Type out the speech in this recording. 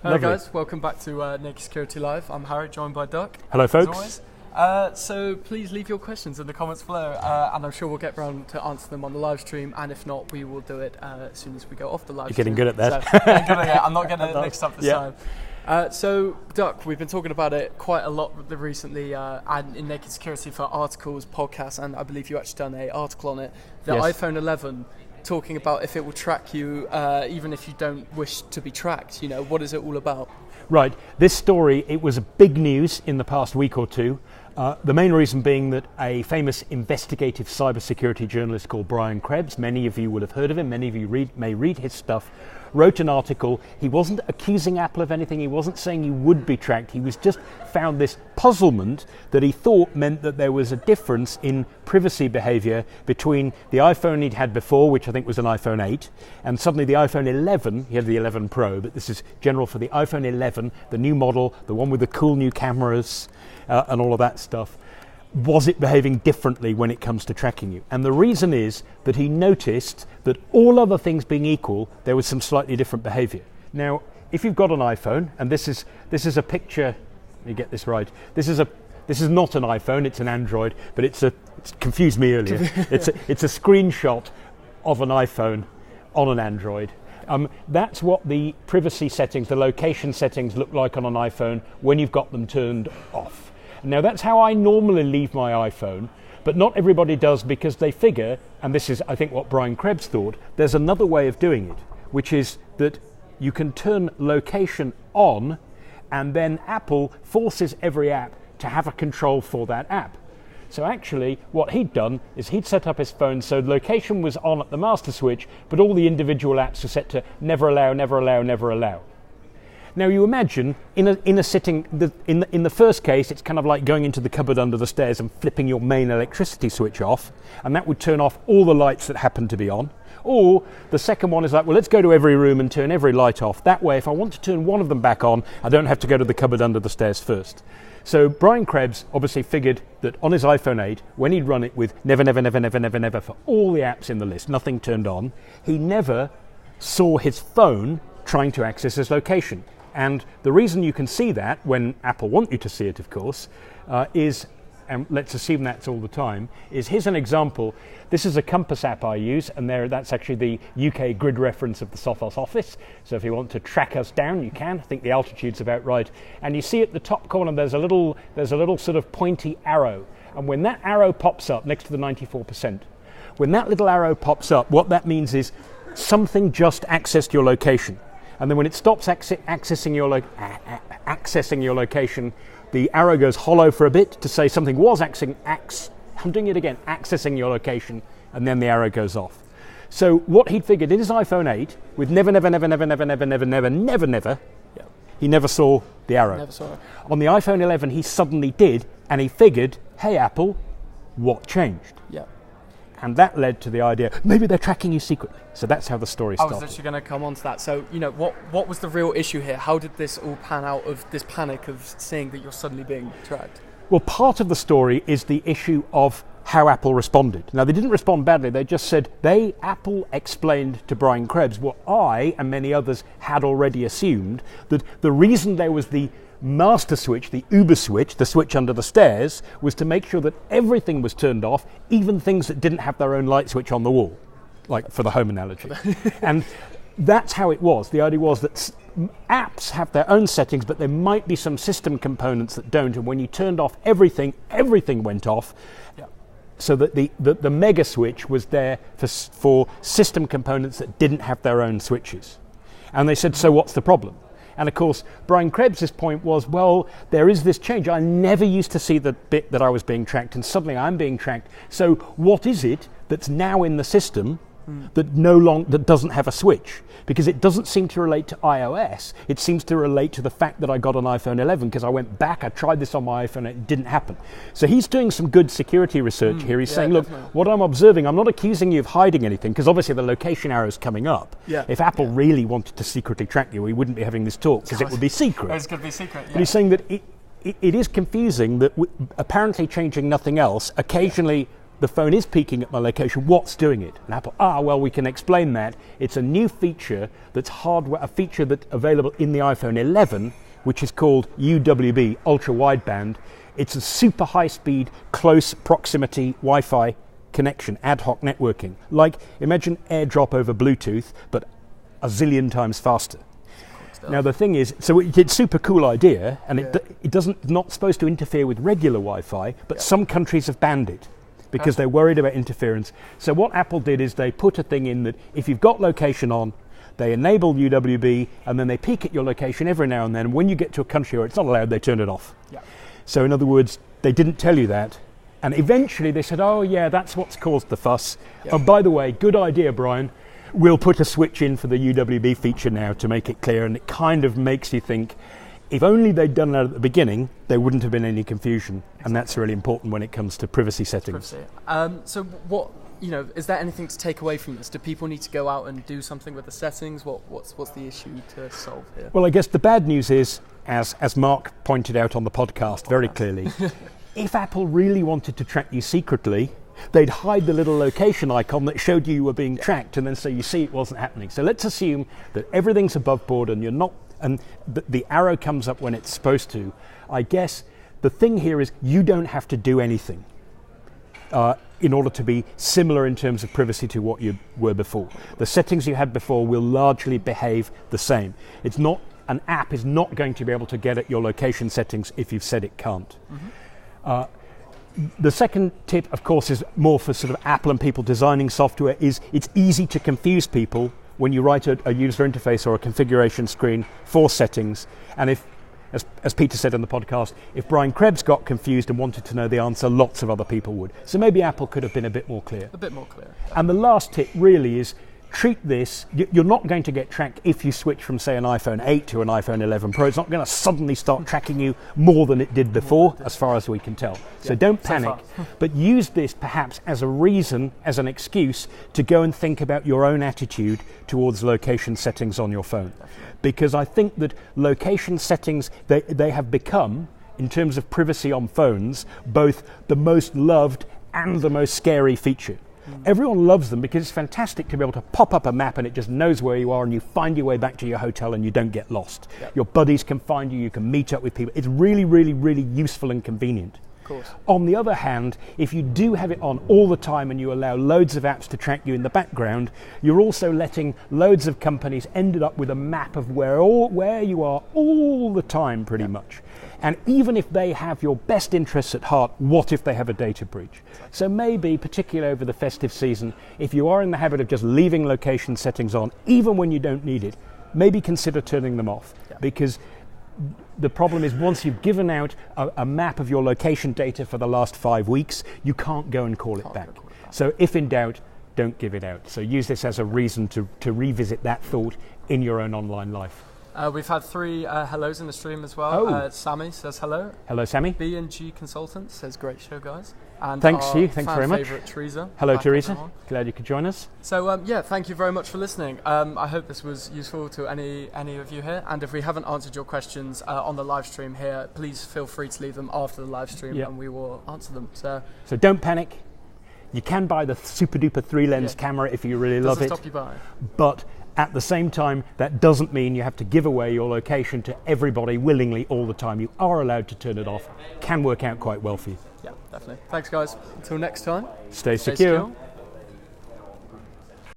Hello guys, welcome back to Naked Security Live. I'm Harry, joined by Duck. Hello folks. So please leave your questions in the comments below, and I'm sure we'll get around to answer them on the live stream, and if not, we will do it as soon as we go off the live stream. You're getting good at that. So, I'm not getting it mixed up this time. So Duck, we've been talking about it quite a lot recently, and in Naked Security for articles, podcasts, and I believe you actually done an article on it. The iPhone 11, talking about if it will track you, even if you don't wish to be tracked. You know, what is it all about? Right, this story, it was big news in the past week or two. The main reason being that a famous investigative cybersecurity journalist called Brian Krebs, many of you will have heard of him, many of you may read his stuff, wrote an article. He wasn't accusing Apple of anything, he wasn't saying you would be tracked, he was just found this puzzlement that he thought meant that there was a difference in privacy behavior between the iPhone he'd had before, which I think was an iPhone 8, and suddenly the iPhone 11, he had the 11 Pro, but this is general for the iPhone 11, the new model, the one with the cool new cameras and all of that stuff. Was it behaving differently when it comes to tracking you? And the reason is that he noticed that all other things being equal, there was some slightly different behavior. Now, if you've got an iPhone, and this is a picture, let me get this right, this is not an iPhone, it's an Android, but it's confused me earlier. it's a screenshot of an iPhone on an Android. That's what the privacy settings, the location settings look like on an iPhone when you've got them turned off. Now that's how I normally leave my iPhone, but not everybody does, because they figure, and this is I think what Brian Krebs thought, there's another way of doing it, which is that you can turn location on and then Apple forces every app to have a control for that app. So actually what he'd done is he'd set up his phone so location was on at the master switch, but all the individual apps were set to never allow, never allow, never allow. Now you imagine in a sitting, in the first case, it's kind of like going into the cupboard under the stairs and flipping your main electricity switch off, and that would turn off all the lights that happen to be on. Or the second one is like, well, let's go to every room and turn every light off. That way, if I want to turn one of them back on, I don't have to go to the cupboard under the stairs first. So Brian Krebs obviously figured that on his iPhone 8, when he'd run it with never, never, never, never, never, never for all the apps in the list, nothing turned on, he never saw his phone trying to access his location. And the reason you can see that, when Apple want you to see it, of course, is, and let's assume that's all the time, is here's an example. This is a compass app I use, and that's actually the UK grid reference of the Sophos office. So if you want to track us down, you can. I think the altitude's about right. And you see at the top corner there's a little sort of pointy arrow. And when that arrow pops up next to the 94%, when that little arrow pops up, what that means is something just accessed your location. And then when it stops accessing your location, the arrow goes hollow for a bit to say something was accessing your location, and then the arrow goes off. So what he'd figured in his iPhone 8, with never, never, never, never, never, never, never, never, never, never, he never saw the arrow. Never saw it. On the iPhone 11, he suddenly did, and he figured, hey Apple, what changed? Yeah. And that led to the idea, maybe they're tracking you secretly. So that's how the story started. I was actually going to come on to that. So, you know, what was the real issue here? How did this all pan out of this panic of seeing that you're suddenly being tracked? Well, part of the story is the issue of how Apple responded. Now, they didn't respond badly. They just said, Apple explained to Brian Krebs what I and many others had already assumed, that the reason there was the master switch, the Uber switch, the switch under the stairs, was to make sure that everything was turned off, even things that didn't have their own light switch on the wall, like for the home analogy. And that's how it was. The idea was that apps have their own settings, but there might be some system components that don't, and when you turned off everything went off. So that the mega switch was there for system components that didn't have their own switches. And they said, so what's the problem? And of course, Brian Krebs' point was, well, there is this change. I never used to see the bit that I was being tracked, and suddenly I'm being tracked. So what is it that's now in the system that doesn't have a switch? Because it doesn't seem to relate to iOS. It seems to relate to the fact that I got an iPhone 11, because I went back, I tried this on my iPhone, and it didn't happen. So he's doing some good security research here. He's saying, look, what I'm observing, I'm not accusing you of hiding anything, because obviously the location arrow is coming up. Yeah. If Apple really wanted to secretly track you, we wouldn't be having this talk, because it would be secret. It's going to be secret, yeah. But he's saying that it is confusing that apparently changing nothing else, occasionally the phone is peeking at my location, what's doing it? And Apple, well, we can explain that. It's a new feature that's hardware, a feature that's available in the iPhone 11, which is called UWB, ultra wideband. It's a super high speed, close proximity Wi-Fi connection, ad hoc networking. Like, imagine AirDrop over Bluetooth, but a zillion times faster. Now the thing is, so it's a super cool idea, and it doesn't, not supposed to interfere with regular Wi-Fi, but some countries have banned it because they're worried about interference. So what Apple did is they put a thing in that if you've got location on, they enable UWB, and then they peek at your location every now and then. When you get to a country where it's not allowed, they turn it off. Yeah. So in other words, they didn't tell you that, and eventually they said, oh yeah, that's what's caused the fuss. Yeah. Oh, by the way, good idea, Brian. We'll put a switch in for the UWB feature now to make it clear, and it kind of makes you think, if only they'd done that at the beginning, there wouldn't have been any confusion, and that's really important when it comes to privacy settings. So what, is there anything to take away from this? Do people need to go out and do something with the settings? What's the issue to solve here? Well, I guess the bad news is, as Mark pointed out on the podcast very clearly, if Apple really wanted to track you secretly, they'd hide the little location icon that showed you were being tracked, and then so you see it wasn't happening. So let's assume that everything's above board and you're not, and the arrow comes up when it's supposed to. I guess the thing here is you don't have to do anything in order to be similar in terms of privacy to what you were before. The settings you had before will largely behave the same. It's not, an app is not going to be able to get at your location settings if you've said it can't. Mm-hmm. The second tip, of course, is more for sort of Apple and people designing software, is it's easy to confuse people when you write a user interface or a configuration screen for settings. And if, as Peter said on the podcast, if Brian Krebs got confused and wanted to know the answer, lots of other people would. So maybe Apple could have been a bit more clear. A bit more clear. And the last tip really is, treat this, you're not going to get tracked if you switch from, say, an iPhone 8 to an iPhone 11 Pro. It's not going to suddenly start tracking you more than it did before, as far as we can tell. So don't panic, but use this perhaps as a reason, as an excuse, to go and think about your own attitude towards location settings on your phone. Because I think that location settings, they have become, in terms of privacy on phones, both the most loved and the most scary feature. Everyone loves them because it's fantastic to be able to pop up a map and it just knows where you are, and you find your way back to your hotel and you don't get lost. Yep. Your buddies can find you, you can meet up with people. It's really, really, really useful and convenient. Of course. On the other hand, if you do have it on all the time and you allow loads of apps to track you in the background, you're also letting loads of companies end up with a map of where you are all the time, pretty much. And even if they have your best interests at heart, what if they have a data breach? So maybe, particularly over the festive season, if you are in the habit of just leaving location settings on, even when you don't need it, maybe consider turning them off. Yeah. Because the problem is, once you've given out a map of your location data for the last 5 weeks, you can't go and call it back. So if in doubt, don't give it out. So use this as a reason to revisit that thought in your own online life. We've had 3 hellos in the stream as well. Sammy says hello. Hello, Sammy. B&G Consultant says great show, guys. And thanks very much. Favourite Teresa. Hello, Teresa. Glad you could join us. So thank you very much for listening. I hope this was useful to any of you here. And if we haven't answered your questions on the live stream here, please feel free to leave them after the live stream, and we will answer them. So don't panic. You can buy the super duper 3-lens camera if you really love it. Doesn't stop you buying. But at the same time, that doesn't mean you have to give away your location to everybody willingly all the time. You are allowed to turn it off. Can work out quite well for you. Yeah, definitely. Thanks, guys. Until next time. Stay secure.